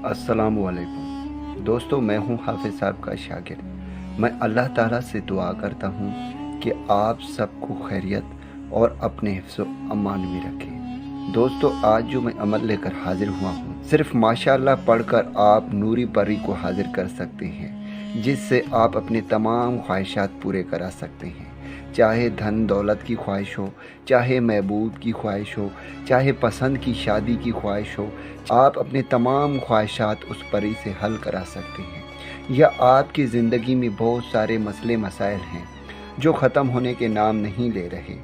अस्सलाम वालेकुम दोस्तों, मैं हूं हाफिज़ साहब का शागिर्द। मैं अल्लाह ताला से दुआ करता हूं कि आप सबको खैरियत और अपने हिफ्ज़ व अमान में रखें। दोस्तों, आज जो मैं अमल लेकर हाजिर हुआ हूं, सिर्फ माशाअल्लाह पढ़कर आप नूरी परी को हाजिर कर सकते हैं, जिससे आप अपने तमाम ख्वाहिशात पूरे करा सकते हैं। चाहे धन दौलत की ख्वाहिश हो, चाहे महबूब की ख्वाहिश हो, चाहे पसंद की शादी की ख्वाहिश हो, आप अपने तमाम ख्वाहिशात उस परी से हल करा सकते हैं। या आपकी ज़िंदगी में बहुत सारे मसले मसाइल हैं जो ख़त्म होने के नाम नहीं ले रहे,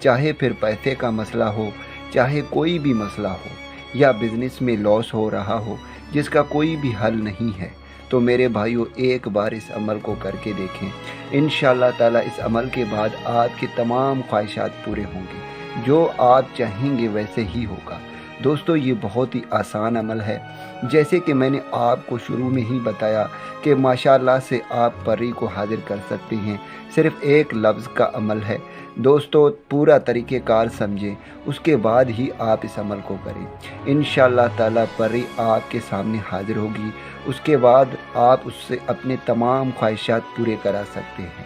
चाहे फिर पैसे का मसला हो, चाहे कोई भी मसला हो, या बिज़नेस में लॉस हो रहा हो जिसका कोई भी हल नहीं है, तो मेरे भाइयों एक बार इस अमल को करके देखें। इंशाअल्लाह ताला इस अमल के बाद आपके तमाम ख्वाहिशात पूरे होंगे। जो आप चाहेंगे वैसे ही होगा। दोस्तों, ये बहुत ही आसान अमल है। जैसे कि मैंने आपको शुरू में ही बताया कि माशाअल्लाह से आप परी को हाजिर कर सकते हैं। सिर्फ़ एक लफ्ज़ का अमल है। दोस्तों, पूरा तरीक़ेकार समझें, उसके बाद ही आप इस अमल को करें। इंशाअल्लाह ताला परी आपके सामने हाजिर होगी। उसके बाद आप उससे अपने तमाम ख्वाहिशात पूरे करा सकते हैं।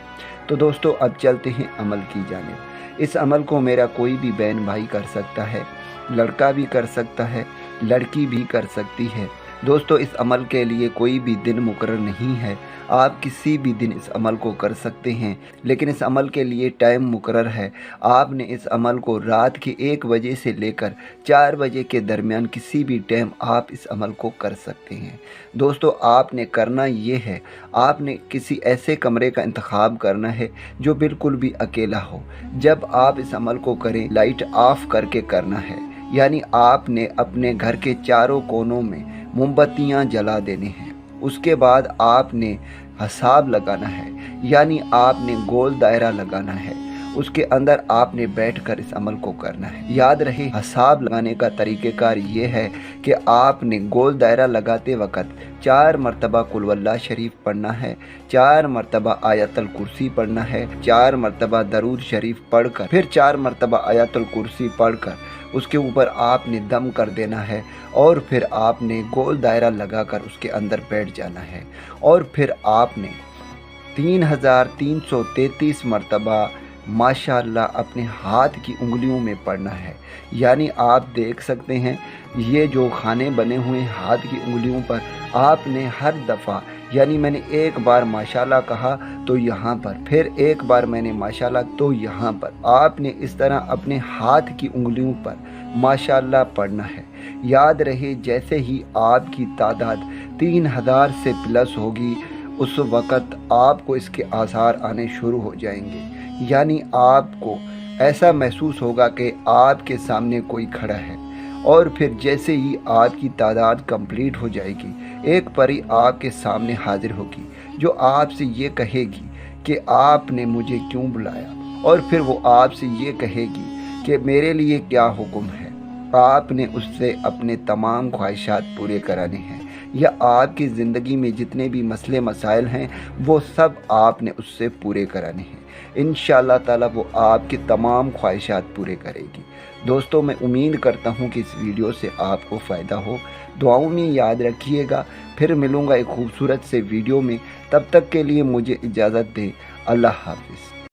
तो दोस्तों, अब चलते हैं अमल की जानिब। इस अमल को मेरा कोई भी बहन भाई कर सकता है, लड़का भी कर सकता है, लड़की भी कर सकती है। दोस्तों, इस अमल के लिए कोई भी दिन मुकर्रर नहीं है। आप किसी भी दिन इस अमल को कर सकते हैं, लेकिन इस अमल के लिए टाइम मुकर्रर है। आपने इस अमल को रात के 1 बजे से लेकर 4 बजे के दरमियान किसी भी टाइम आप इस अमल को कर सकते हैं। दोस्तों, आपने करना ये है, आपने किसी ऐसे कमरे का इंतखाब करना है जो बिल्कुल भी अकेला हो। जब आप इस अमल को करें, लाइट ऑफ करके करना है, यानी आपने अपने घर के चारों कोनों में मोमबत्तियां जला देने हैं। उसके बाद आपने हिसाब लगाना है, यानी आपने गोल दायरा लगाना है। उसके अंदर आपने बैठकर इस अमल को करना है। याद रहे, हिसाब लगाने का तरीक़ेकार ये है कि आपने गोल दायरा लगाते वक़्त 4 मरतबा कुल वल्लाह शरीफ पढ़ना है, 4 मरतबा आयतुल कुर्सी पढ़ना है, 4 मरतबा दरूद शरीफ पढ़कर फिर 4 मरतबा आयतुल कुर्सी पढ़कर उसके ऊपर आपने दम कर देना है, और फिर आपने गोल दायरा लगाकर उसके अंदर बैठ जाना है। और फिर आपने 3333 मरतबा माशाअल्लाह अपने हाथ की उंगलियों में पढ़ना है। यानी आप देख सकते हैं, ये जो खाने बने हुए हाथ की उंगलियों पर आपने हर दफ़ा, यानी मैंने एक बार माशाअल्लाह कहा तो यहाँ पर, फिर एक बार मैंने माशाअल्लाह तो यहाँ पर, आपने इस तरह अपने हाथ की उंगलियों पर माशाअल्लाह पढ़ना है। याद रहे, जैसे ही आपकी तादाद 3000 से प्लस होगी, उस वक़्त आपको इसके आसार आने शुरू हो जाएंगे। यानी आपको ऐसा महसूस होगा कि आपके सामने कोई खड़ा है। और फिर जैसे ही आपकी तादाद कंप्लीट हो जाएगी, एक परी आपके सामने हाजिर होगी जो आपसे ये कहेगी कि आपने मुझे क्यों बुलाया, और फिर वो आपसे ये कहेगी कि मेरे लिए क्या हुक्म है। आपने उससे अपने तमाम ख्वाहिशात पूरे कराने हैं, या आपकी ज़िंदगी में जितने भी मसले मसाइल हैं वो सब आपने उससे पूरे कराने हैं। इंशाअल्लाह ताला वो आपके तमाम ख्वाहिशात पूरे करेगी। दोस्तों, मैं उम्मीद करता हूँ कि इस वीडियो से आपको फ़ायदा हो। दुआओं में याद रखिएगा। फिर मिलूँगा एक खूबसूरत से वीडियो में। तब तक के लिए मुझे इजाज़त दें। अल्लाह हाफ़िज़।